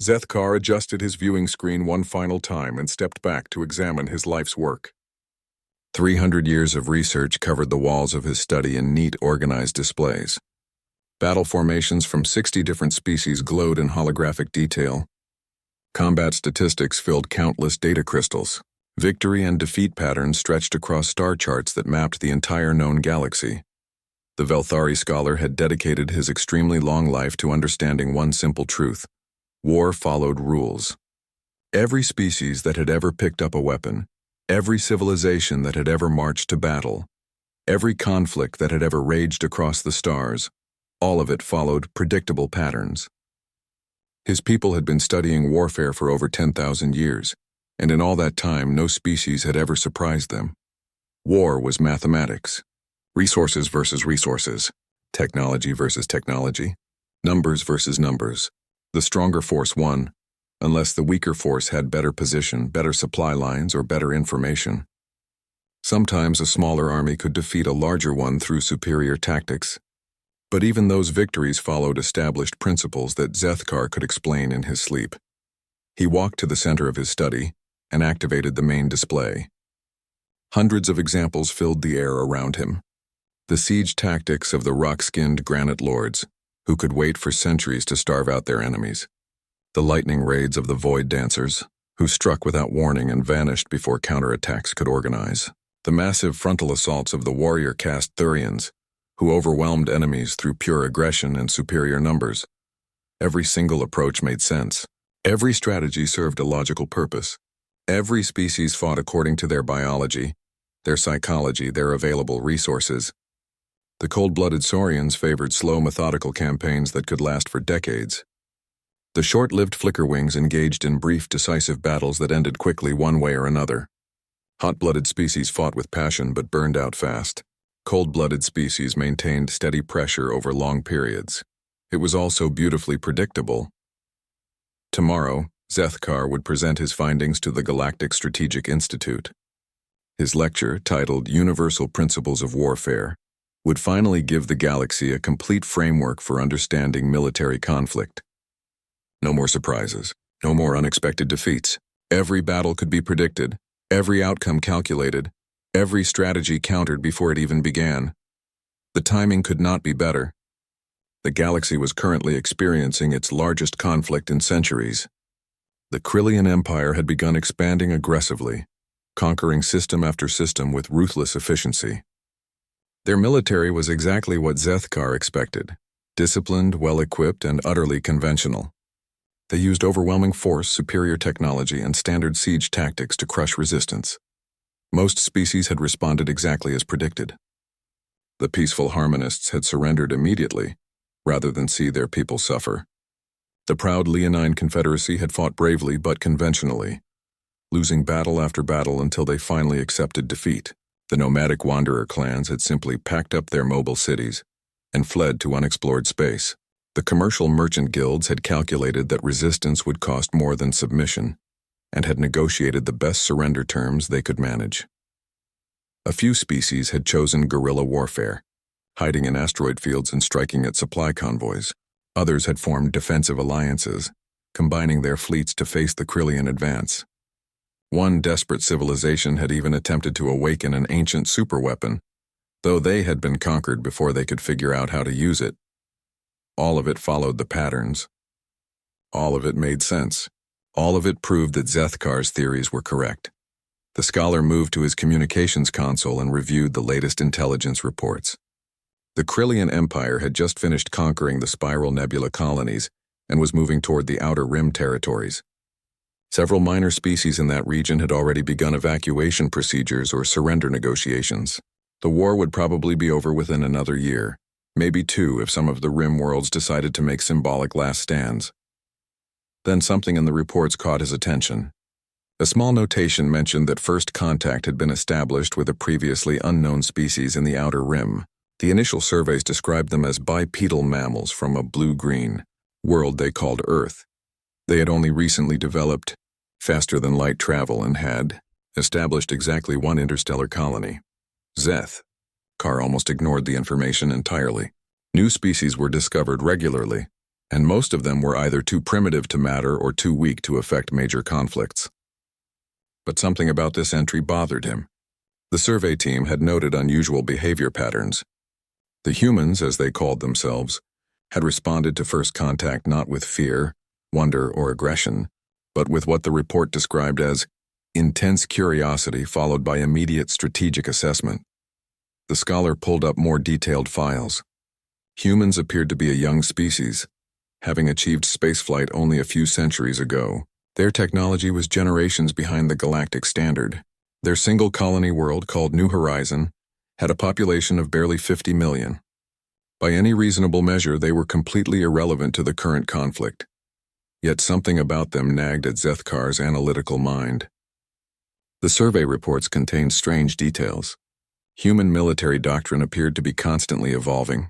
Zethkar adjusted his viewing screen one final time and stepped back to examine his life's work. 300 years of research covered the walls of his study in neat, organized displays. Battle formations from 60 different species glowed in holographic detail. Combat statistics filled countless data crystals. Victory and defeat patterns stretched across star charts that mapped the entire known galaxy. The Velthari scholar had dedicated his extremely long life to understanding one simple truth. War followed rules. Every species that had ever picked up a weapon, every civilization that had ever marched to battle, every conflict that had ever raged across the stars, all of it followed predictable patterns. His people had been studying warfare for over 10,000 years, and in all that time no species had ever surprised them. War was mathematics. Resources versus resources. Technology versus technology. Numbers versus numbers. The stronger force won, unless the weaker force had better position, better supply lines, or better information. Sometimes a smaller army could defeat a larger one through superior tactics. But even those victories followed established principles that Zethkar could explain in his sleep. He walked to the center of his study and activated the main display. Hundreds of examples filled the air around him. The siege tactics of the rock-skinned granite lords, who could wait for centuries to starve out their enemies. The lightning raids of the void dancers, who struck without warning and vanished before counterattacks could organize. The massive frontal assaults of the warrior caste Thurians, who overwhelmed enemies through pure aggression and superior numbers. Every single approach made sense. Every strategy served a logical purpose. Every species fought according to their biology, their psychology, their available resources. The cold-blooded Saurians favored slow, methodical campaigns that could last for decades. The short-lived flickerwings engaged in brief, decisive battles that ended quickly one way or another. Hot-blooded species fought with passion but burned out fast. Cold-blooded species maintained steady pressure over long periods. It was also beautifully predictable. Tomorrow, Zethkar would present his findings to the Galactic Strategic Institute. His lecture, titled Universal Principles of Warfare, would finally give the galaxy a complete framework for understanding military conflict. No more surprises, no more unexpected defeats. Every battle could be predicted, every outcome calculated, every strategy countered before it even began. The timing could not be better. The galaxy was currently experiencing its largest conflict in centuries. The Krillian Empire had begun expanding aggressively, conquering system after system with ruthless efficiency. Their military was exactly what Zethkar expected: disciplined, well-equipped, and utterly conventional. They used overwhelming force, superior technology, and standard siege tactics to crush resistance. Most species had responded exactly as predicted. The peaceful harmonists had surrendered immediately, rather than see their people suffer. The proud Leonine Confederacy had fought bravely but conventionally, losing battle after battle until they finally accepted defeat. The nomadic wanderer clans had simply packed up their mobile cities and fled to unexplored space. The commercial merchant guilds had calculated that resistance would cost more than submission, and had negotiated the best surrender terms they could manage. A few species had chosen guerrilla warfare, hiding in asteroid fields and striking at supply convoys. Others had formed defensive alliances, combining their fleets to face the Krillian advance. One desperate civilization had even attempted to awaken an ancient superweapon, though they had been conquered before they could figure out how to use it. All of it followed the patterns. All of it made sense. All of it proved that Zethkar's theories were correct. The scholar moved to his communications console and reviewed the latest intelligence reports. The Krillian Empire had just finished conquering the Spiral Nebula colonies and was moving toward the Outer Rim territories. Several minor species in that region had already begun evacuation procedures or surrender negotiations. The war would probably be over within another year, maybe two if some of the Rim worlds decided to make symbolic last stands. Then something in the reports caught his attention. A small notation mentioned that first contact had been established with a previously unknown species in the Outer Rim. The initial surveys described them as bipedal mammals from a blue-green world they called Earth. They had only recently developed faster-than-light travel and had established exactly one interstellar colony. Zethkar almost ignored the information entirely. New species were discovered regularly, and most of them were either too primitive to matter or too weak to affect major conflicts. But something about this entry bothered him. The survey team had noted unusual behavior patterns. The humans, as they called themselves, had responded to first contact not with fear, wonder, or aggression, but with what the report described as intense curiosity followed by immediate strategic assessment. The scholar pulled up more detailed files. Humans appeared to be a young species, having achieved spaceflight only a few centuries ago. Their technology was generations behind the galactic standard. Their single colony world, called New Horizon, had a population of barely 50 million. By any reasonable measure, they were completely irrelevant to the current conflict. Yet something about them nagged at Zethkar's analytical mind. The survey reports contained strange details. Human military doctrine appeared to be constantly evolving,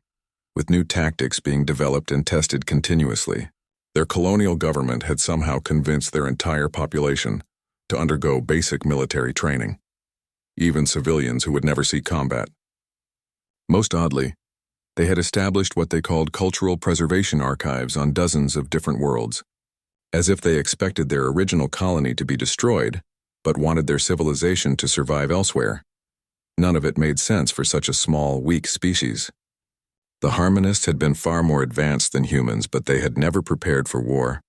with new tactics being developed and tested continuously. Their colonial government had somehow convinced their entire population to undergo basic military training, even civilians who would never see combat. Most oddly, they had established what they called cultural preservation archives on dozens of different worlds, as if they expected their original colony to be destroyed, but wanted their civilization to survive elsewhere. None of it made sense for such a small, weak species. The Harmonists had been far more advanced than humans, but they had never prepared for war.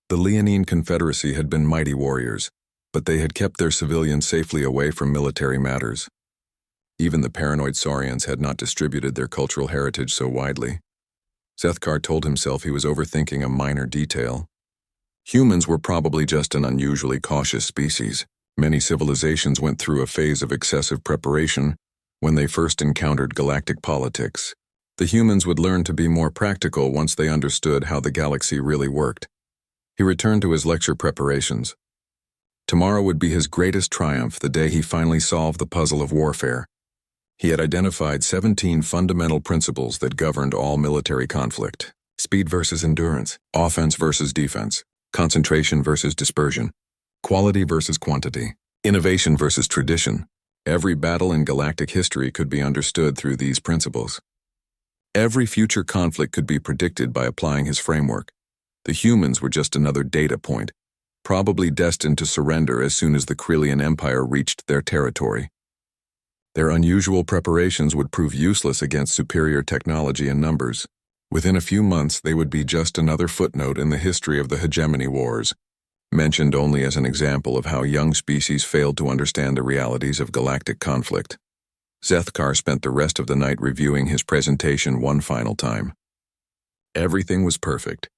The Leonine Confederacy had been mighty warriors, but they had kept their civilians safely away from military matters. Even the paranoid Saurians had not distributed their cultural heritage so widely. Zethkar told himself he was overthinking a minor detail. Humans were probably just an unusually cautious species. Many civilizations went through a phase of excessive preparation when they first encountered galactic politics. The humans would learn to be more practical once they understood how the galaxy really worked. He returned to his lecture preparations. Tomorrow would be his greatest triumph, the day he finally solved the puzzle of warfare. He had identified 17 fundamental principles that governed all military conflict. Speed versus endurance, offense versus defense, concentration versus dispersion, quality versus quantity, innovation versus tradition. Every battle in galactic history could be understood through these principles. Every future conflict could be predicted by applying his framework. The humans were just another data point, probably destined to surrender as soon as the Kryllian Empire reached their territory. Their unusual preparations would prove useless against superior technology and numbers. Within a few months, they would be just another footnote in the history of the hegemony wars, mentioned only as an example of how young species failed to understand the realities of galactic conflict. Zethkar spent the rest of the night reviewing his presentation one final time. Everything was perfect.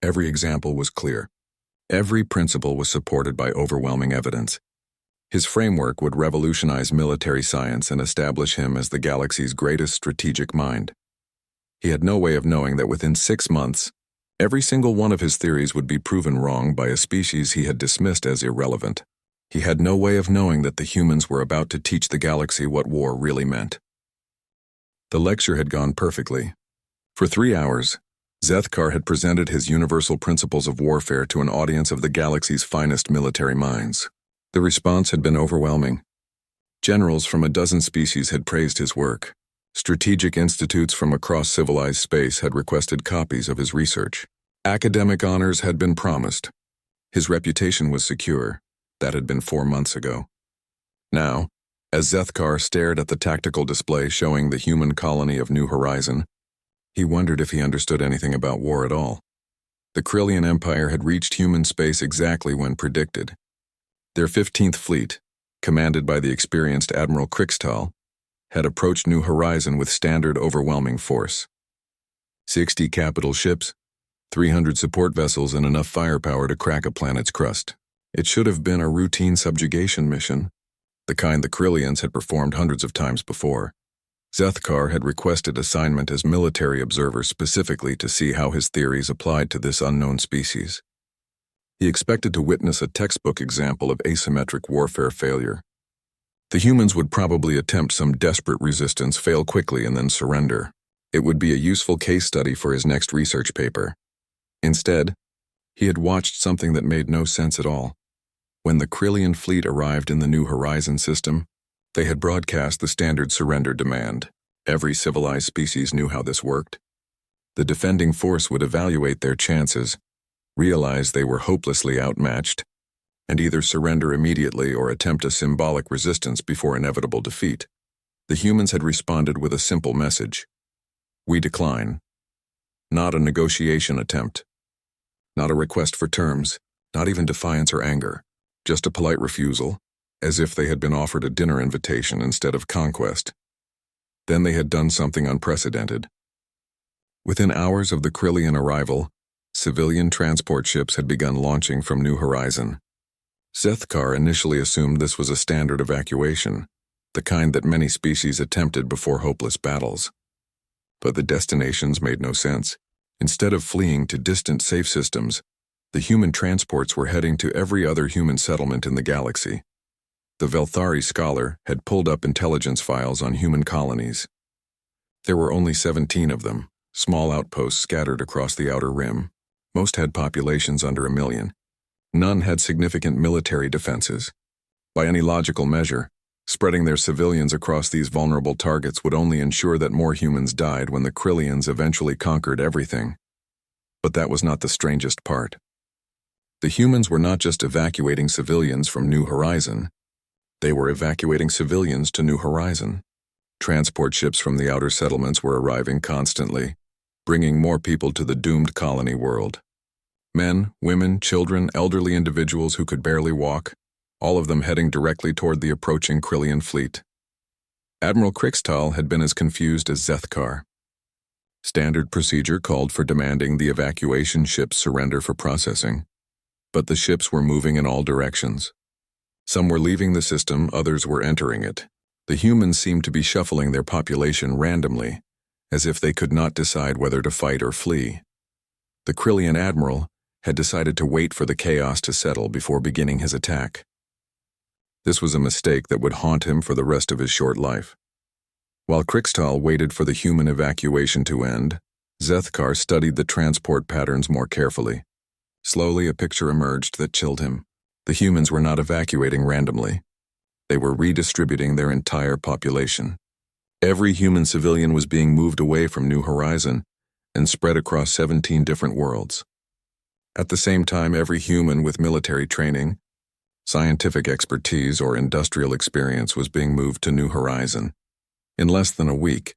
Every example was clear. Every principle was supported by overwhelming evidence. His framework would revolutionize military science and establish him as the galaxy's greatest strategic mind. He had no way of knowing that within 6 months, every single one of his theories would be proven wrong by a species he had dismissed as irrelevant. He had no way of knowing that the humans were about to teach the galaxy what war really meant. The lecture had gone perfectly. For 3 hours, Zethkar had presented his universal principles of warfare to an audience of the galaxy's finest military minds. The response had been overwhelming. Generals from a dozen species had praised his work. Strategic institutes from across civilized space had requested copies of his research. Academic honors had been promised. His reputation was secure. That had been 4 months ago. Now, as Zethkar stared at the tactical display showing the human colony of New Horizon, he wondered if he understood anything about war at all. The Kryllian Empire had reached human space exactly when predicted. Their 15th Fleet, commanded by the experienced Admiral Krikstal, had approached New Horizon with standard overwhelming force. 60 capital ships, 300 support vessels, and enough firepower to crack a planet's crust. It should have been a routine subjugation mission, the kind the Kryllians had performed hundreds of times before. Zethkar had requested assignment as military observer specifically to see how his theories applied to this unknown species. He expected to witness a textbook example of asymmetric warfare failure. The humans would probably attempt some desperate resistance, fail quickly, and then surrender. It would be a useful case study for his next research paper. Instead, he had watched something that made no sense at all. When the Kryllian fleet arrived in the New Horizon system, they had broadcast the standard surrender demand. Every civilized species knew how this worked. The defending force would evaluate their chances, realize they were hopelessly outmatched, and either surrender immediately or attempt a symbolic resistance before inevitable defeat. The humans had responded with a simple message: "We decline." Not a negotiation attempt, not a request for terms, not even defiance or anger, just a polite refusal, as if they had been offered a dinner invitation instead of conquest. Then they had done something unprecedented. Within hours of the Krillian arrival, civilian transport ships had begun launching from New Horizon. Zethkar initially assumed this was a standard evacuation, the kind that many species attempted before hopeless battles. But the destinations made no sense. Instead of fleeing to distant safe systems, the human transports were heading to every other human settlement in the galaxy. The Velthari scholar had pulled up intelligence files on human colonies. There were only 17 of them, small outposts scattered across the outer rim. Most had populations under 1 million. None had significant military defenses. By any logical measure, spreading their civilians across these vulnerable targets would only ensure that more humans died when the Krillians eventually conquered everything. But that was not the strangest part. The humans were not just evacuating civilians from New Horizon. They were evacuating civilians to New Horizon. Transport ships from the outer settlements were arriving constantly, bringing more people to the doomed colony world. Men, women, children, elderly individuals who could barely walk, all of them heading directly toward the approaching Krillian fleet. Admiral Krixtal had been as confused as Zethkar. Standard procedure called for demanding the evacuation ships surrender for processing, but the ships were moving in all directions. Some were leaving the system, others were entering it. The humans seemed to be shuffling their population randomly, as if they could not decide whether to fight or flee. The Krillian admiral had decided to wait for the chaos to settle before beginning his attack. This was a mistake that would haunt him for the rest of his short life. While Krixtal waited for the human evacuation to end, Zethkar studied the transport patterns more carefully. Slowly, a picture emerged that chilled him. The humans were not evacuating randomly. They were redistributing their entire population. Every human civilian was being moved away from New Horizon and spread across 17 different worlds. At the same time, every human with military training, scientific expertise, or industrial experience was being moved to New Horizon. In less than a week,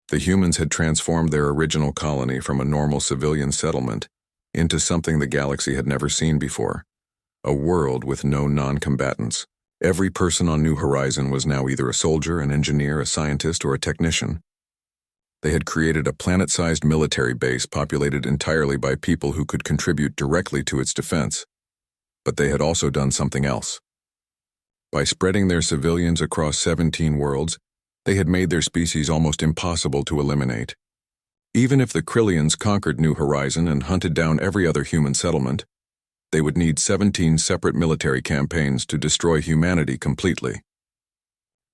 the humans had transformed their original colony from a normal civilian settlement into something the galaxy had never seen before, a world with no non-combatants. Every person on New Horizon was now either a soldier, an engineer, a scientist, or a technician. They had created a planet-sized military base populated entirely by people who could contribute directly to its defense. But they had also done something else. By spreading their civilians across 17 worlds, they had made their species almost impossible to eliminate. Even if the Krillians conquered New Horizon and hunted down every other human settlement, they would need 17 separate military campaigns to destroy humanity completely.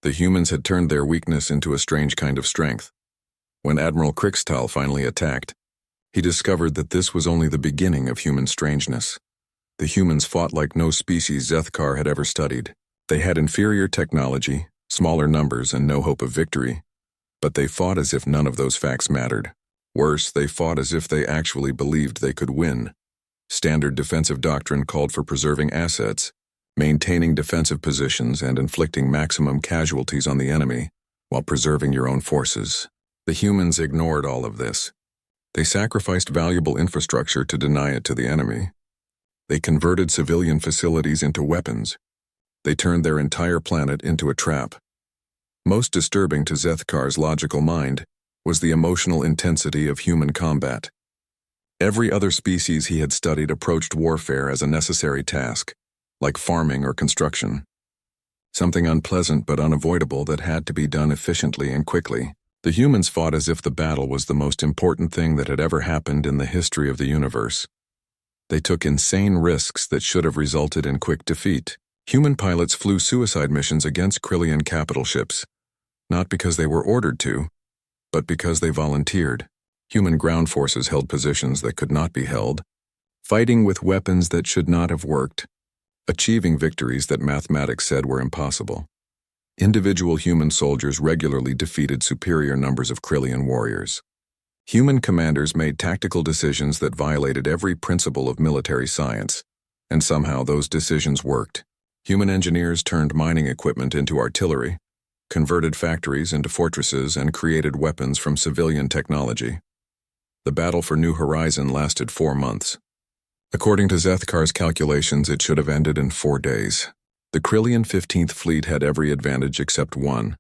The humans had turned their weakness into a strange kind of strength. When Admiral Krixtal finally attacked, he discovered that this was only the beginning of human strangeness. The humans fought like no species Zethkar had ever studied. They had inferior technology, smaller numbers, and no hope of victory. But they fought as if none of those facts mattered. Worse, they fought as if they actually believed they could win. Standard defensive doctrine called for preserving assets, maintaining defensive positions, and inflicting maximum casualties on the enemy, while preserving your own forces. The humans ignored all of this. They sacrificed valuable infrastructure to deny it to the enemy. They converted civilian facilities into weapons. They turned their entire planet into a trap. Most disturbing to Zethkar's logical mind was the emotional intensity of human combat. Every other species he had studied approached warfare as a necessary task, like farming or construction. Something unpleasant but unavoidable that had to be done efficiently and quickly. The humans fought as if the battle was the most important thing that had ever happened in the history of the universe. They took insane risks that should have resulted in quick defeat. Human pilots flew suicide missions against Krillian capital ships, not because they were ordered to, but because they volunteered. Human ground forces held positions that could not be held, fighting with weapons that should not have worked, achieving victories that mathematics said were impossible. Individual human soldiers regularly defeated superior numbers of Krillian warriors. Human commanders made tactical decisions that violated every principle of military science, and somehow those decisions worked. Human engineers turned mining equipment into artillery, converted factories into fortresses, and created weapons from civilian technology. The battle for New Horizon lasted 4 months. According to Zethkar's calculations, it should have ended in 4 days. The Krillian 15th Fleet had every advantage except one.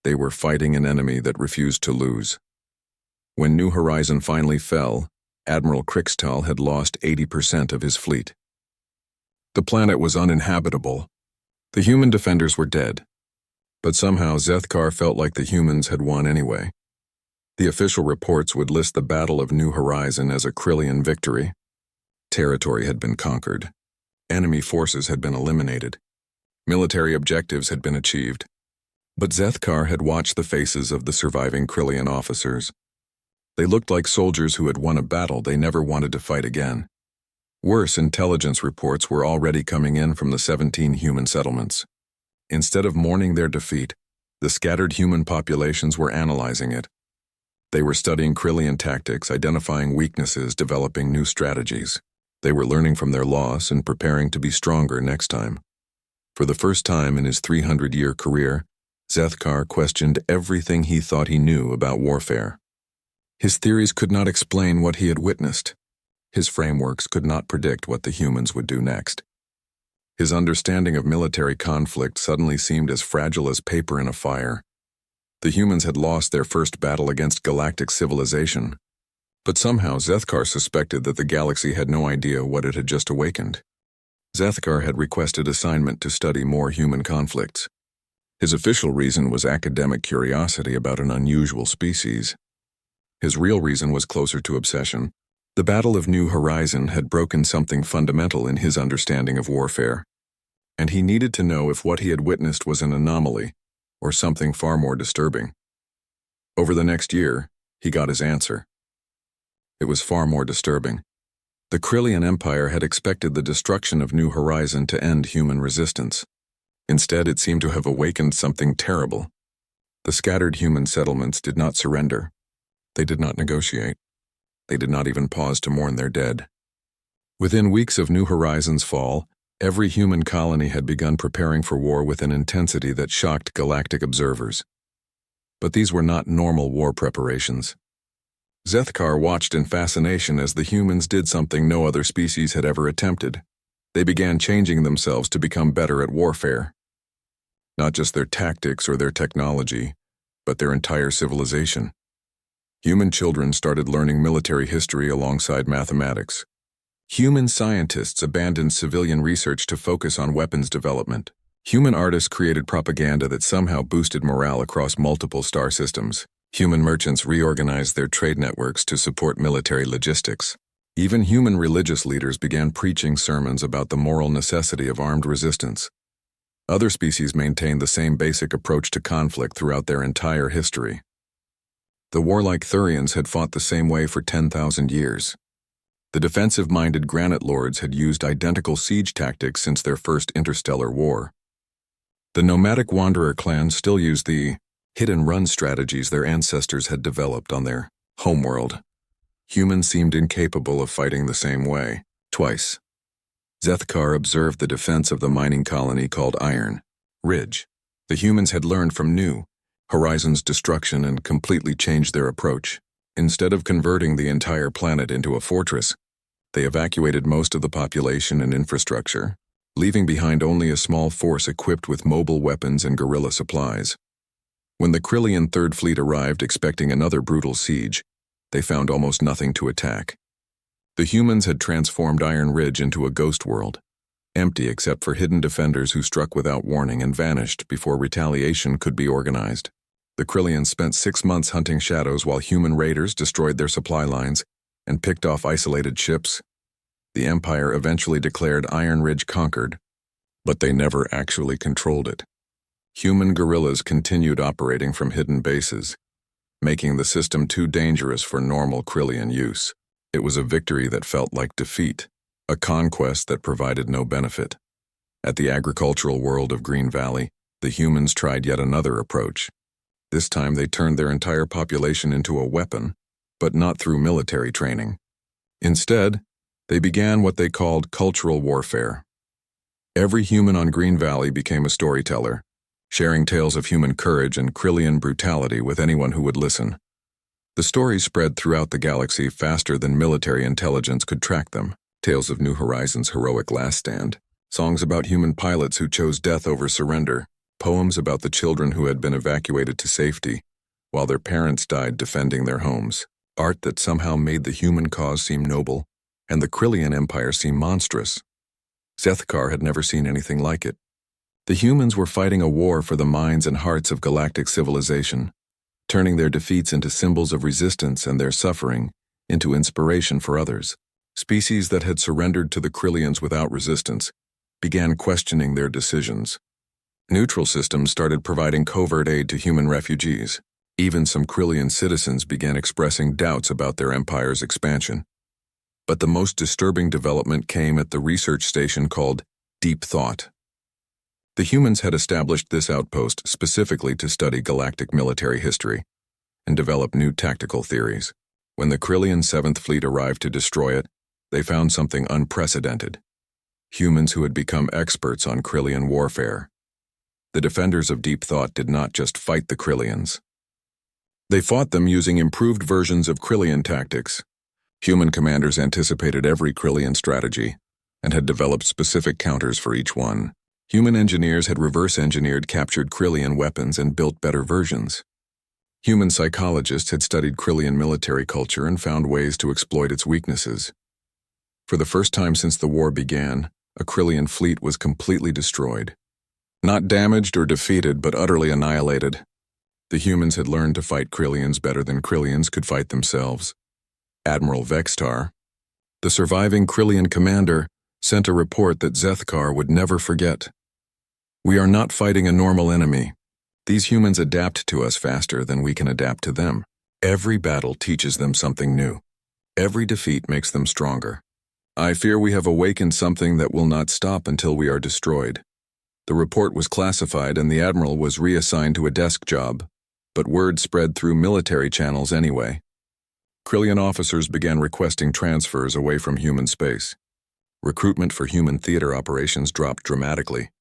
They were fighting an enemy that refused to lose. When New Horizon finally fell, Admiral Krixtal had lost 80% of his fleet. The planet was uninhabitable. The human defenders were dead. But somehow Zethkar felt like the humans had won anyway. The official reports would list the Battle of New Horizon as a Krillian victory. Territory had been conquered. Enemy forces had been eliminated. Military objectives had been achieved. But Zethkar had watched the faces of the surviving Krillian officers. They looked like soldiers who had won a battle they never wanted to fight again. Worse, intelligence reports were already coming in from the 17 human settlements. Instead of mourning their defeat, the scattered human populations were analyzing it. They were studying Krillian tactics, identifying weaknesses, developing new strategies. They were learning from their loss and preparing to be stronger next time. For the first time in his 300-year career, Zethkar questioned everything he thought he knew about warfare. His theories could not explain what he had witnessed. His frameworks could not predict what the humans would do next. His understanding of military conflict suddenly seemed as fragile as paper in a fire. The humans had lost their first battle against galactic civilization, but somehow Zethkar suspected that the galaxy had no idea what it had just awakened. Zethkar had requested assignment to study more human conflicts. His official reason was academic curiosity about an unusual species. His real reason was closer to obsession. The Battle of New Horizon had broken something fundamental in his understanding of warfare, and he needed to know if what he had witnessed was an anomaly or something far more disturbing. Over the next year, he got his answer. It was far more disturbing. The Krillian Empire had expected the destruction of New Horizon to end human resistance. Instead, it seemed to have awakened something terrible. The scattered human settlements did not surrender. They did not negotiate. They did not even pause to mourn their dead. Within weeks of New Horizon's fall, every human colony had begun preparing for war with an intensity that shocked galactic observers. But these were not normal war preparations. Zethkar watched in fascination as the humans did something no other species had ever attempted. They began changing themselves to become better at warfare. Not just their tactics or their technology, but their entire civilization. Human children started learning military history alongside mathematics. Human scientists abandoned civilian research to focus on weapons development. Human artists created propaganda that somehow boosted morale across multiple star systems. Human merchants reorganized their trade networks to support military logistics. Even human religious leaders began preaching sermons about the moral necessity of armed resistance. Other species maintained the same basic approach to conflict throughout their entire history. The warlike Thurians had fought the same way for 10,000 years. The defensive-minded Granite Lords had used identical siege tactics since their first interstellar war. The nomadic Wanderer clans still used the hit-and-run strategies their ancestors had developed on their homeworld. Humans seemed incapable of fighting the same way. Twice, Zethkar observed the defense of the mining colony called Iron Ridge. The humans had learned from New Horizon's destruction and completely changed their approach. Instead of converting the entire planet into a fortress, they evacuated most of the population and infrastructure, leaving behind only a small force equipped with mobile weapons and guerrilla supplies. When the Krillian Third Fleet arrived expecting another brutal siege, they found almost nothing to attack. The humans had transformed Iron Ridge into a ghost world, empty except for hidden defenders who struck without warning and vanished before retaliation could be organized. The Krillians spent 6 months hunting shadows while human raiders destroyed their supply lines and picked off isolated ships. The Empire eventually declared Iron Ridge conquered, but they never actually controlled it. Human guerrillas continued operating from hidden bases, making the system too dangerous for normal Krillian use. It was a victory that felt like defeat, a conquest that provided no benefit. At the agricultural world of Green Valley, the humans tried yet another approach. This time they turned their entire population into a weapon, but not through military training. Instead, they began what they called cultural warfare. Every human on Green Valley became a storyteller, sharing tales of human courage and Krillian brutality with anyone who would listen. The stories spread throughout the galaxy faster than military intelligence could track them. Tales of New Horizons' heroic last stand, songs about human pilots who chose death over surrender, poems about the children who had been evacuated to safety, while their parents died defending their homes, art that somehow made the human cause seem noble, and the Krillian Empire seem monstrous. Zethkar had never seen anything like it. The humans were fighting a war for the minds and hearts of galactic civilization, turning their defeats into symbols of resistance and their suffering into inspiration for others. Species that had surrendered to the Krillians without resistance began questioning their decisions. Neutral systems started providing covert aid to human refugees. Even some Krillian citizens began expressing doubts about their empire's expansion. But the most disturbing development came at the research station called Deep Thought. The humans had established this outpost specifically to study galactic military history and develop new tactical theories. When the Krillian 7th Fleet arrived to destroy it, they found something unprecedented. Humans who had become experts on Krillian warfare. The defenders of Deep Thought did not just fight the Krillians. They fought them using improved versions of Krillian tactics. Human commanders anticipated every Krillian strategy and had developed specific counters for each one. Human engineers had reverse-engineered captured Krillian weapons and built better versions. Human psychologists had studied Krillian military culture and found ways to exploit its weaknesses. For the first time since the war began, a Krillian fleet was completely destroyed. Not damaged or defeated, but utterly annihilated. The humans had learned to fight Krillians better than Krillians could fight themselves. Admiral Vextar, the surviving Krillian commander, sent a report that Zethkar would never forget. "We are not fighting a normal enemy. These humans adapt to us faster than we can adapt to them. Every battle teaches them something new. Every defeat makes them stronger. I fear we have awakened something that will not stop until we are destroyed." The report was classified and the admiral was reassigned to a desk job, but word spread through military channels anyway. Krillian officers began requesting transfers away from human space. Recruitment for human theater operations dropped dramatically.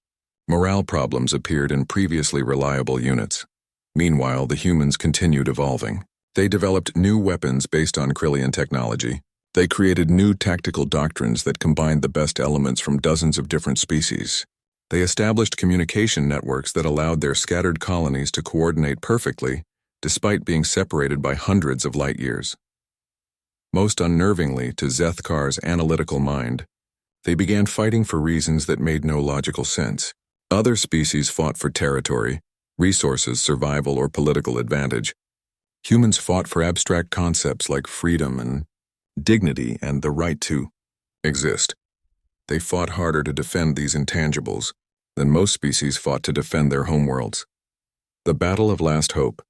Morale problems appeared in previously reliable units. Meanwhile, the humans continued evolving. They developed new weapons based on Krillian technology. They created new tactical doctrines that combined the best elements from dozens of different species. They established communication networks that allowed their scattered colonies to coordinate perfectly, despite being separated by hundreds of light years. Most unnervingly to Zethkar's analytical mind, they began fighting for reasons that made no logical sense. Other species fought for territory, resources, survival, or political advantage. Humans fought for abstract concepts like freedom and dignity and the right to exist. They fought harder to defend these intangibles than most species fought to defend their homeworlds. The Battle of Last Hope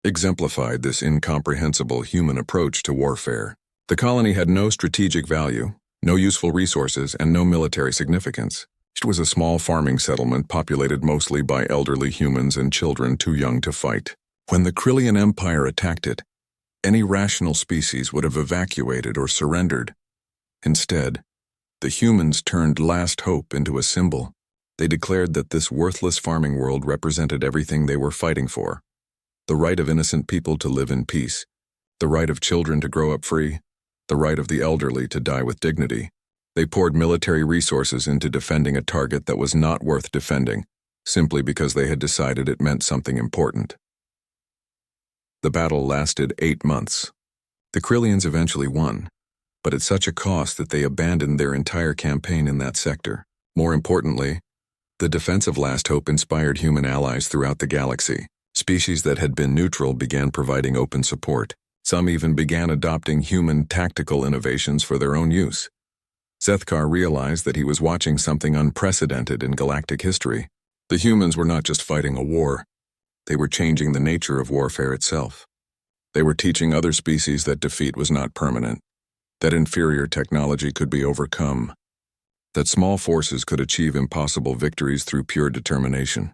exemplified this incomprehensible human approach to warfare. The colony had no strategic value, no useful resources, and no military significance. It was a small farming settlement populated mostly by elderly humans and children too young to fight. When the Krillian Empire attacked it, any rational species would have evacuated or surrendered. Instead, the humans turned Last Hope into a symbol. They declared that this worthless farming world represented everything they were fighting for: the right of innocent people to live in peace, the right of children to grow up free, the right of the elderly to die with dignity. They poured military resources into defending a target that was not worth defending, simply because they had decided it meant something important. The battle lasted 8 months. The Krillians eventually won, but at such a cost that they abandoned their entire campaign in that sector. More importantly, the defense of Last Hope inspired human allies throughout the galaxy. Species that had been neutral began providing open support. Some even began adopting human tactical innovations for their own use. Zethkar realized that he was watching something unprecedented in galactic history. The humans were not just fighting a war. They were changing the nature of warfare itself. They were teaching other species that defeat was not permanent, that inferior technology could be overcome, that small forces could achieve impossible victories through pure determination.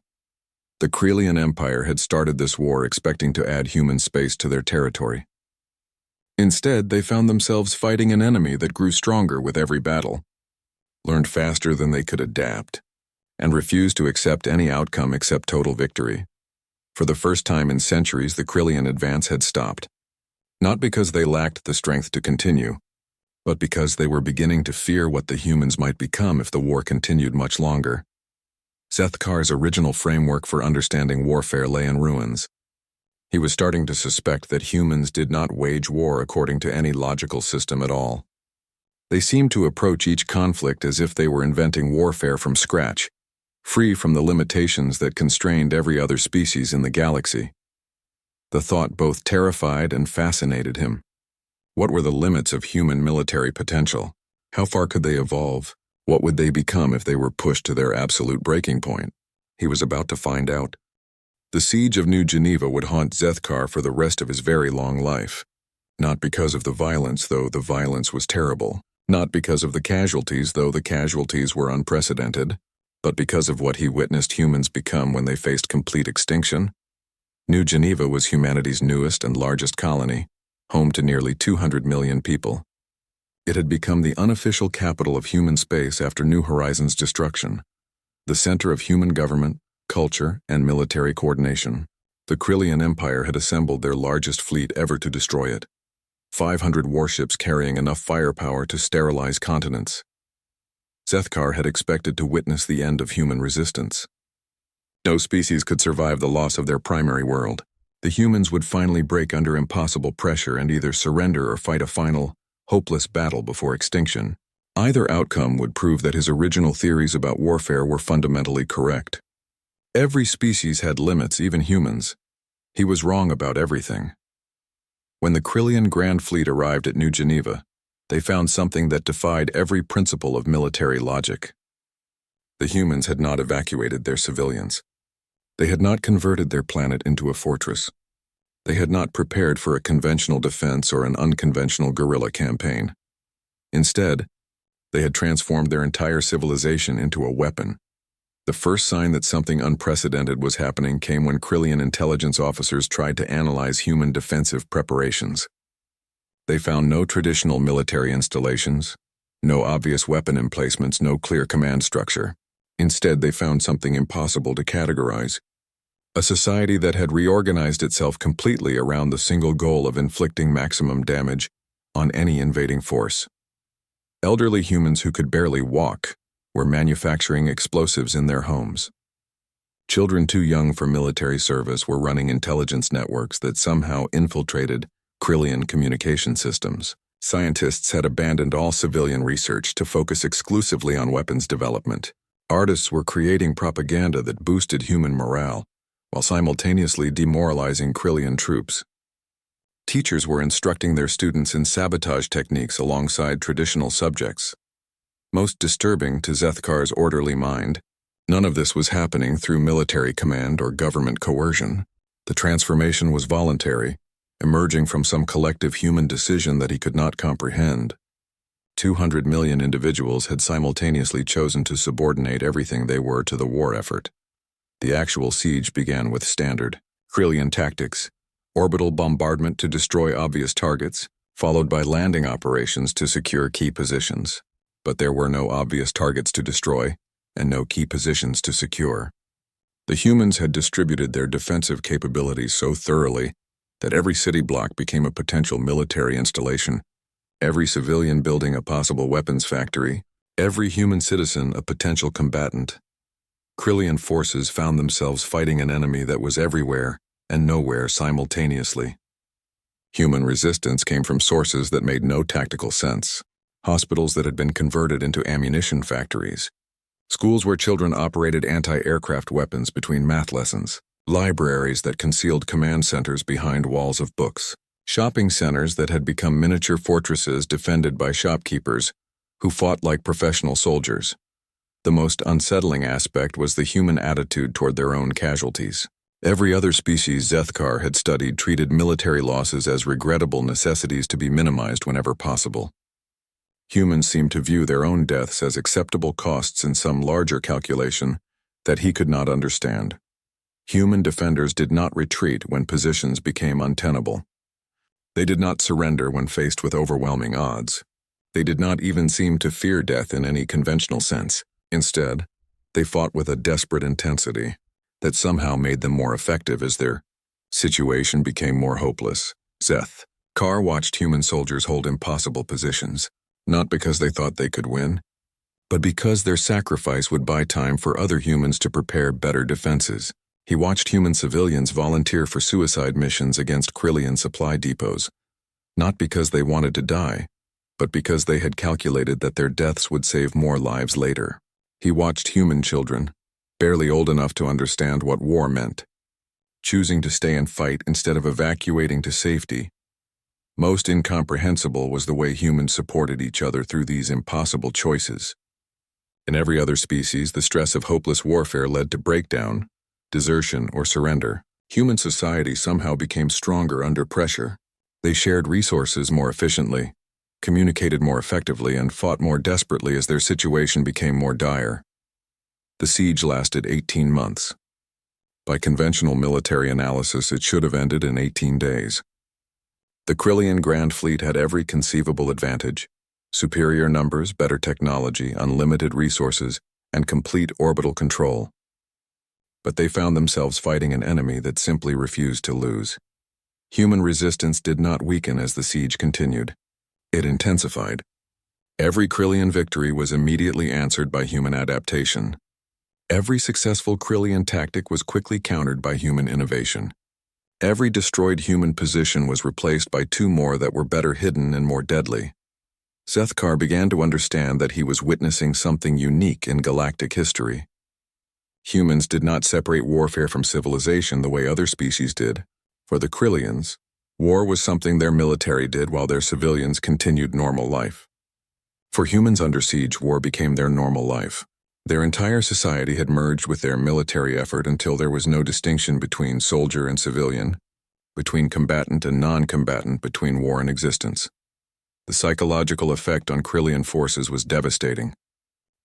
The Krillian Empire had started this war expecting to add human space to their territory. Instead, they found themselves fighting an enemy that grew stronger with every battle, learned faster than they could adapt, and refused to accept any outcome except total victory. For the first time in centuries, the Krillian advance had stopped, not because they lacked the strength to continue, but because they were beginning to fear what the humans might become if the war continued much longer. Zethkar's original framework for understanding warfare lay in ruins. He was starting to suspect that humans did not wage war according to any logical system at all. They seemed to approach each conflict as if they were inventing warfare from scratch, free from the limitations that constrained every other species in the galaxy. The thought both terrified and fascinated him. What were the limits of human military potential? How far could they evolve? What would they become if they were pushed to their absolute breaking point? He was about to find out. The siege of New Geneva would haunt Zethkar for the rest of his very long life. Not because of the violence, though the violence was terrible. Not because of the casualties, though the casualties were unprecedented. But because of what he witnessed humans become when they faced complete extinction. New Geneva was humanity's newest and largest colony, home to nearly 200 million people. It had become the unofficial capital of human space after New Horizons' destruction, the center of human government, culture, and military coordination. The Krillian Empire had assembled their largest fleet ever to destroy it, 500 warships carrying enough firepower to sterilize continents. Zethkar had expected to witness the end of human resistance. No species could survive the loss of their primary world. The humans would finally break under impossible pressure and either surrender or fight a final, hopeless battle before extinction. Either outcome would prove that his original theories about warfare were fundamentally correct. Every species had limits, even humans. He was wrong about everything. When the Krillian Grand Fleet arrived at New Geneva, they found something that defied every principle of military logic. The humans had not evacuated their civilians. They had not converted their planet into a fortress. They had not prepared for a conventional defense or an unconventional guerrilla campaign. Instead, they had transformed their entire civilization into a weapon. The first sign that something unprecedented was happening came when Krillian intelligence officers tried to analyze human defensive preparations. They found no traditional military installations, no obvious weapon emplacements, no clear command structure. Instead, they found something impossible to categorize. A society that had reorganized itself completely around the single goal of inflicting maximum damage on any invading force. Elderly humans who could barely walk were manufacturing explosives in their homes. Children too young for military service were running intelligence networks that somehow infiltrated Krillian communication systems. Scientists had abandoned all civilian research to focus exclusively on weapons development. Artists were creating propaganda that boosted human morale, while simultaneously demoralizing Krillian troops. Teachers were instructing their students in sabotage techniques alongside traditional subjects. Most disturbing to Zethkar's orderly mind, none of this was happening through military command or government coercion. The transformation was voluntary, emerging from some collective human decision that he could not comprehend. 200 million individuals had simultaneously chosen to subordinate everything they were to the war effort. The actual siege began with standard Krillian tactics, orbital bombardment to destroy obvious targets, followed by landing operations to secure key positions. But there were no obvious targets to destroy, and no key positions to secure. The humans had distributed their defensive capabilities so thoroughly that every city block became a potential military installation, every civilian building a possible weapons factory, every human citizen a potential combatant. Krillian forces found themselves fighting an enemy that was everywhere and nowhere simultaneously. Human resistance came from sources that made no tactical sense. Hospitals that had been converted into ammunition factories. Schools where children operated anti-aircraft weapons between math lessons. Libraries that concealed command centers behind walls of books. Shopping centers that had become miniature fortresses defended by shopkeepers who fought like professional soldiers. The most unsettling aspect was the human attitude toward their own casualties. Every other species Zethkar had studied treated military losses as regrettable necessities to be minimized whenever possible. Humans seemed to view their own deaths as acceptable costs in some larger calculation that he could not understand. Human defenders did not retreat when positions became untenable. They did not surrender when faced with overwhelming odds. They did not even seem to fear death in any conventional sense. Instead, they fought with a desperate intensity that somehow made them more effective as their situation became more hopeless. Seth Carr watched human soldiers hold impossible positions, not because they thought they could win, but because their sacrifice would buy time for other humans to prepare better defenses. He watched human civilians volunteer for suicide missions against Krillian supply depots, not because they wanted to die, but because they had calculated that their deaths would save more lives later. He watched human children, barely old enough to understand what war meant, choosing to stay and fight instead of evacuating to safety. Most incomprehensible was the way humans supported each other through these impossible choices. In every other species, the stress of hopeless warfare led to breakdown, desertion, or surrender. Human society somehow became stronger under pressure. They shared resources more efficiently, communicated more effectively, and fought more desperately as their situation became more dire. The siege lasted 18 months. By conventional military analysis, it should have ended in 18 days. The Krillian Grand Fleet had every conceivable advantage: superior numbers, better technology, unlimited resources, and complete orbital control. But they found themselves fighting an enemy that simply refused to lose. Human resistance did not weaken as the siege continued. It intensified. Every Krillian victory was immediately answered by human adaptation. Every successful Krillian tactic was quickly countered by human innovation. Every destroyed human position was replaced by two more that were better hidden and more deadly. Sethkar began to understand that he was witnessing something unique in galactic history. Humans did not separate warfare from civilization the way other species did. For the Krillians, war was something their military did while their civilians continued normal life. For humans under siege, war became their normal life. Their entire society had merged with their military effort until there was no distinction between soldier and civilian, between combatant and non-combatant, between war and existence. The psychological effect on Krillian forces was devastating.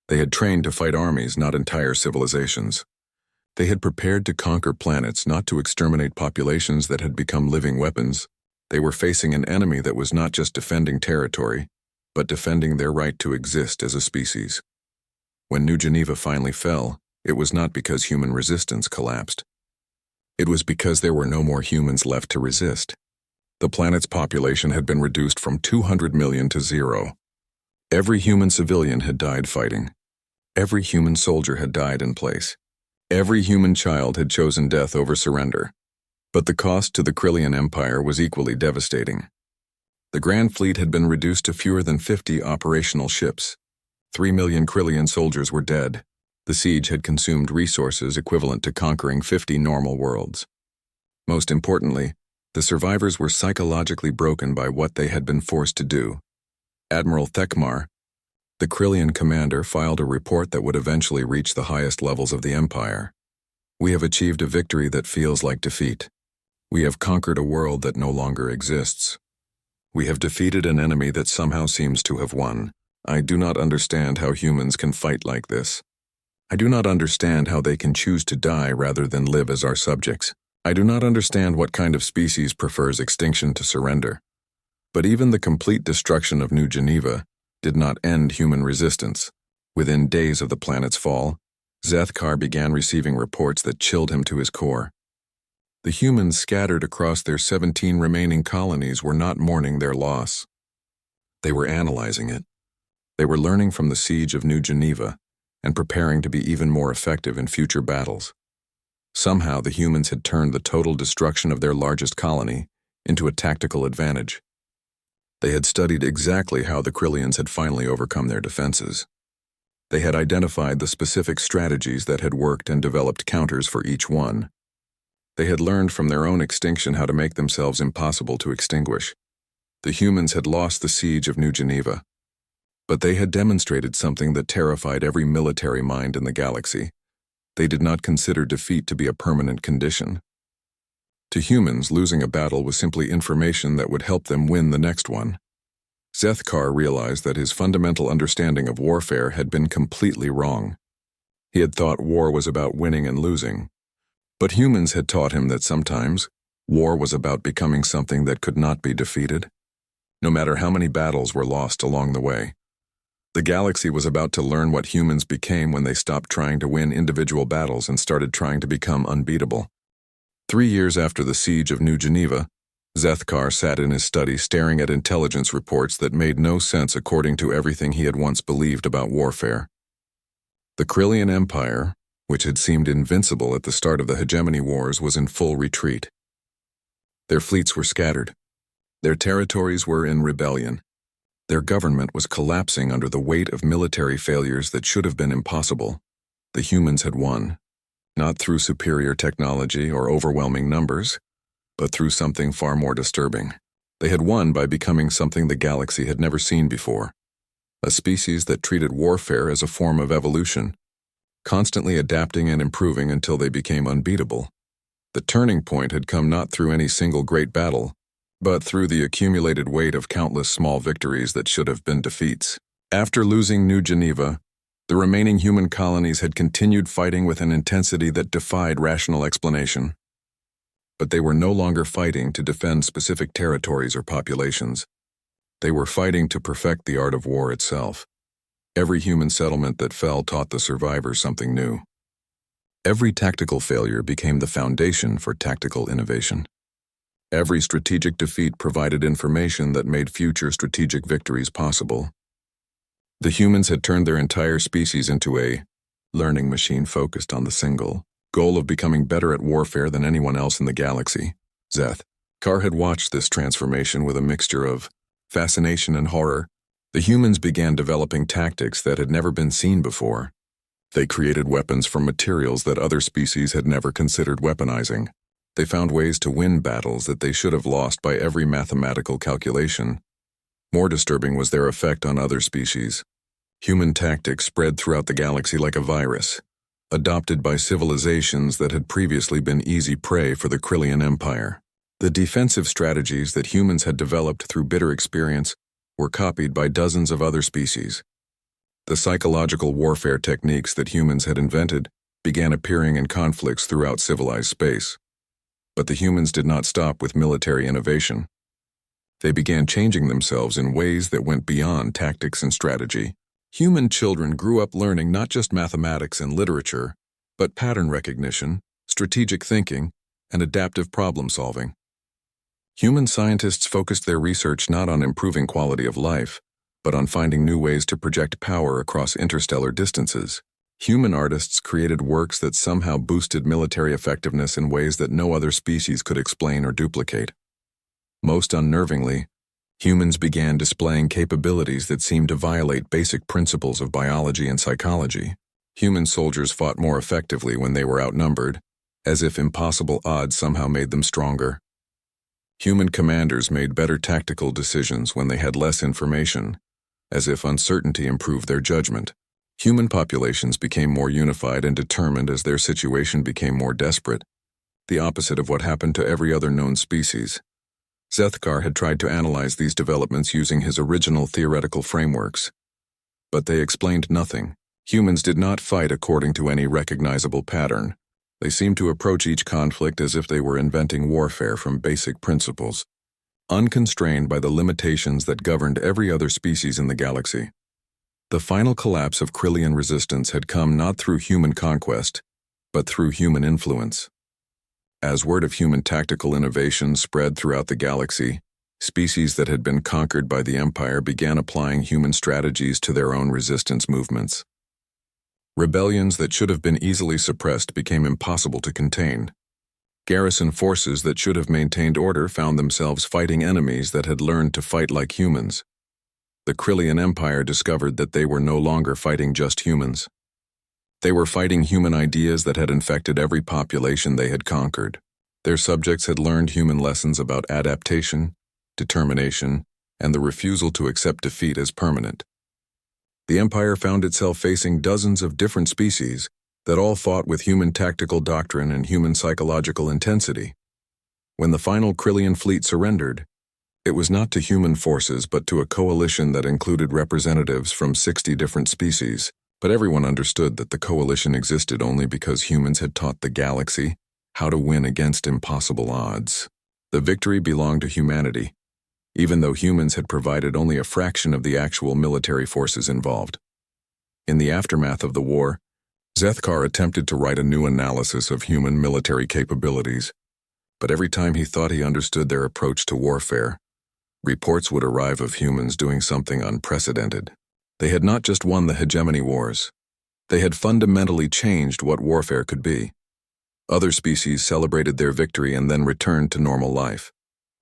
They had trained to fight armies, not entire civilizations. They had prepared to conquer planets, not to exterminate populations that had become living weapons. They were facing an enemy that was not just defending territory, but defending their right to exist as a species. When New Geneva finally fell, it was not because human resistance collapsed. It was because there were no more humans left to resist. The planet's population had been reduced from 200 million to 0. Every human civilian had died fighting. Every human soldier had died in place. Every human child had chosen death over surrender. But the cost to the Krillian Empire was equally devastating. The Grand Fleet had been reduced to fewer than 50 operational ships. 3 million Krillian soldiers were dead. The siege had consumed resources equivalent to conquering 50 normal worlds. Most importantly, the survivors were psychologically broken by what they had been forced to do. Admiral Thekmar, the Krillian commander, filed a report that would eventually reach the highest levels of the Empire. "We have achieved a victory that feels like defeat. We have conquered a world that no longer exists. We have defeated an enemy that somehow seems to have won. I do not understand how humans can fight like this. I do not understand how they can choose to die rather than live as our subjects. I do not understand what kind of species prefers extinction to surrender." But even the complete destruction of New Geneva did not end human resistance. Within days of the planet's fall, Sethkar began receiving reports that chilled him to his core. The humans scattered across their 17 remaining colonies were not mourning their loss. They were analyzing it. They were learning from the siege of New Geneva and preparing to be even more effective in future battles. Somehow the humans had turned the total destruction of their largest colony into a tactical advantage. They had studied exactly how the Krillians had finally overcome their defenses. They had identified the specific strategies that had worked and developed counters for each one. They had learned from their own extinction how to make themselves impossible to extinguish. The humans had lost the siege of New Geneva, but they had demonstrated something that terrified every military mind in the galaxy. They did not consider defeat to be a permanent condition. To humans, losing a battle was simply information that would help them win the next one. Sethkar realized that his fundamental understanding of warfare had been completely wrong. He had thought war was about winning and losing. But humans had taught him that sometimes War was about becoming something that could not be defeated, no matter how many battles were lost along the way. The galaxy was about to learn what humans became when they stopped trying to win individual battles and started trying to become unbeatable. 3 years after the siege of New Geneva, Zethkar sat in his study staring at intelligence reports that made no sense according to everything he had once believed about warfare. The Krillian Empire, which had seemed invincible at the start of the Hegemony Wars, was in full retreat. Their fleets were scattered. Their territories were in rebellion. Their government was collapsing under the weight of military failures that should have been impossible. The humans had won, not through superior technology or overwhelming numbers, but through something far more disturbing. They had won by becoming something the galaxy had never seen before, a species that treated warfare as a form of evolution, constantly adapting and improving until they became unbeatable. The turning point had come not through any single great battle, but through the accumulated weight of countless small victories that should have been defeats. After losing New Geneva, the remaining human colonies had continued fighting with an intensity that defied rational explanation. But they were no longer fighting to defend specific territories or populations. They were fighting to perfect the art of war itself. Every human settlement that fell taught the survivors something new. Every tactical failure became the foundation for tactical innovation. Every strategic defeat provided information that made future strategic victories possible. The humans had turned their entire species into a learning machine focused on the single goal of becoming better at warfare than anyone else in the galaxy. Zethkar had watched this transformation with a mixture of fascination and horror. The humans began developing tactics that had never been seen before. They created weapons from materials that other species had never considered weaponizing. They found ways to win battles that they should have lost by every mathematical calculation. More disturbing was their effect on other species. Human tactics spread throughout the galaxy like a virus, adopted by civilizations that had previously been easy prey for the Krillian Empire. The defensive strategies that humans had developed through bitter experience were copied by dozens of other species. The psychological warfare techniques that humans had invented began appearing in conflicts throughout civilized space. But the humans did not stop with military innovation. They began changing themselves in ways that went beyond tactics and strategy. Human children grew up learning not just mathematics and literature, but pattern recognition, strategic thinking, and adaptive problem solving. Human scientists focused their research not on improving quality of life, but on finding new ways to project power across interstellar distances. Human artists created works that somehow boosted military effectiveness in ways that no other species could explain or duplicate. Most unnervingly, humans began displaying capabilities that seemed to violate basic principles of biology and psychology. Human soldiers fought more effectively when they were outnumbered, as if impossible odds somehow made them stronger. Human commanders made better tactical decisions when they had less information, as if uncertainty improved their judgment. Human populations became more unified and determined as their situation became more desperate, the opposite of what happened to every other known species. Zethkar had tried to analyze these developments using his original theoretical frameworks, but they explained nothing. Humans did not fight according to any recognizable pattern. They seemed to approach each conflict as if they were inventing warfare from basic principles, unconstrained by the limitations that governed every other species in the galaxy. The final collapse of Krillian resistance had come not through human conquest, but through human influence. As word of human tactical innovation spread throughout the galaxy, species that had been conquered by the Empire began applying human strategies to their own resistance movements. Rebellions that should have been easily suppressed became impossible to contain. Garrison forces that should have maintained order found themselves fighting enemies that had learned to fight like humans. The Krillian Empire discovered that they were no longer fighting just humans. They were fighting human ideas that had infected every population they had conquered. Their subjects had learned human lessons about adaptation, determination, and the refusal to accept defeat as permanent. The Empire found itself facing dozens of different species that all fought with human tactical doctrine and human psychological intensity. When the final Krillian fleet surrendered, it was not to human forces but to a coalition that included representatives from 60 different species. But everyone understood that the coalition existed only because humans had taught the galaxy how to win against impossible odds. The victory belonged to humanity, even though humans had provided only a fraction of the actual military forces involved. In the aftermath of the war, Zethkar attempted to write a new analysis of human military capabilities, but every time he thought he understood their approach to warfare, reports would arrive of humans doing something unprecedented. They had not just won the hegemony wars. They had fundamentally changed what warfare could be. Other species celebrated their victory and then returned to normal life.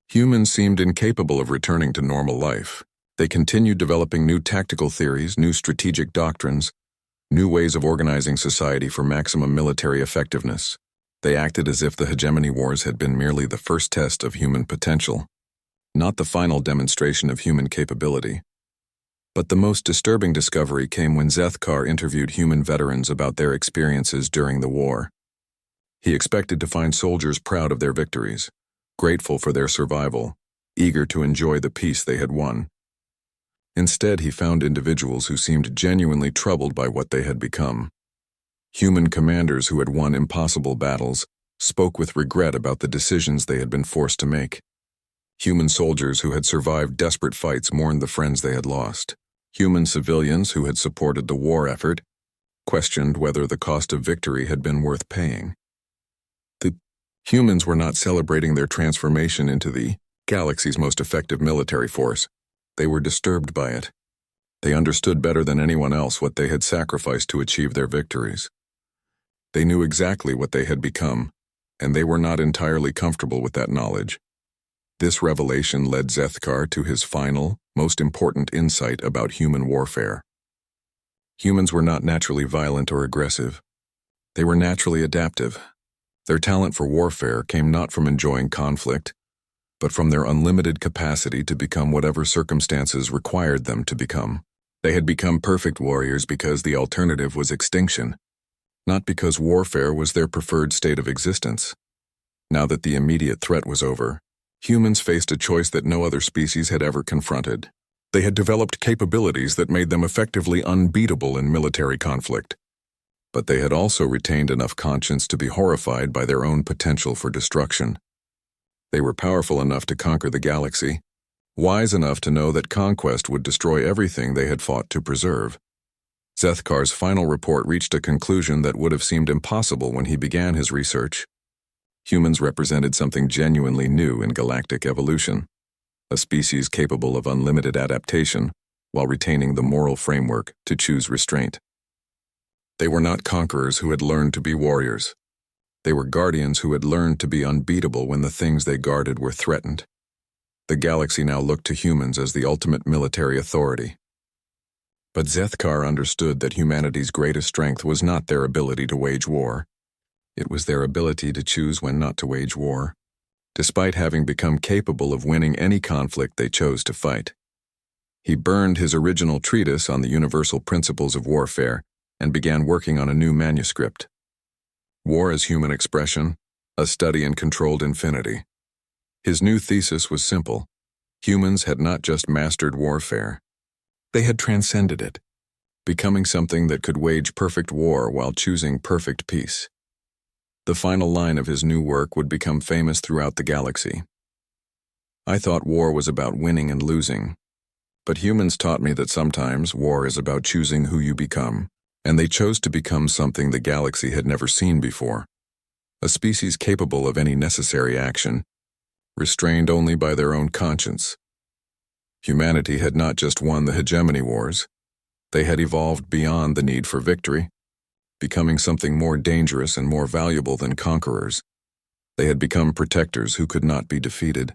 Humans seemed incapable of returning to normal life. They continued developing new tactical theories, new strategic doctrines, new ways of organizing society for maximum military effectiveness. They acted as if the hegemony wars had been merely the first test of human potential, not the final demonstration of human capability. But the most disturbing discovery came when Zethkar interviewed human veterans about their experiences during the war. He expected to find soldiers proud of their victories, grateful for their survival, eager to enjoy the peace they had won. Instead, he found individuals who seemed genuinely troubled by what they had become. Human commanders who had won impossible battles spoke with regret about the decisions they had been forced to make. Human soldiers who had survived desperate fights mourned the friends they had lost. Human civilians who had supported the war effort questioned whether the cost of victory had been worth paying. The humans were not celebrating their transformation into the galaxy's most effective military force. They were disturbed by it. They understood better than anyone else what they had sacrificed to achieve their victories. They knew exactly what they had become, and they were not entirely comfortable with that knowledge. This revelation led Zethkar to his final, most important insight about human warfare. Humans were not naturally violent or aggressive. They were naturally adaptive. Their talent for warfare came not from enjoying conflict, but from their unlimited capacity to become whatever circumstances required them to become. They had become perfect warriors because the alternative was extinction, not because warfare was their preferred state of existence. Now that the immediate threat was over, humans faced a choice that no other species had ever confronted. They had developed capabilities that made them effectively unbeatable in military conflict. But they had also retained enough conscience to be horrified by their own potential for destruction. They were powerful enough to conquer the galaxy, wise enough to know that conquest would destroy everything they had fought to preserve. Zethkar's final report reached a conclusion that would have seemed impossible when he began his research. Humans represented something genuinely new in galactic evolution, a species capable of unlimited adaptation while retaining the moral framework to choose restraint. They were not conquerors who had learned to be warriors. They were guardians who had learned to be unbeatable when the things they guarded were threatened. The galaxy now looked to humans as the ultimate military authority. But Zethkar understood that humanity's greatest strength was not their ability to wage war. It was their ability to choose when not to wage war, despite having become capable of winning any conflict they chose to fight. He burned his original treatise on the universal principles of warfare and began working on a new manuscript. War as Human Expression, a Study in Controlled Infinity. His new thesis was simple. Humans had not just mastered warfare. They had transcended it, becoming something that could wage perfect war while choosing perfect peace. The final line of his new work would become famous throughout the galaxy. I thought war was about winning and losing, but humans taught me that sometimes war is about choosing who you become, and they chose to become something the galaxy had never seen before. A species capable of any necessary action, restrained only by their own conscience. Humanity had not just won the hegemony wars, they had evolved beyond the need for victory, becoming something more dangerous and more valuable than conquerors. They had become protectors who could not be defeated.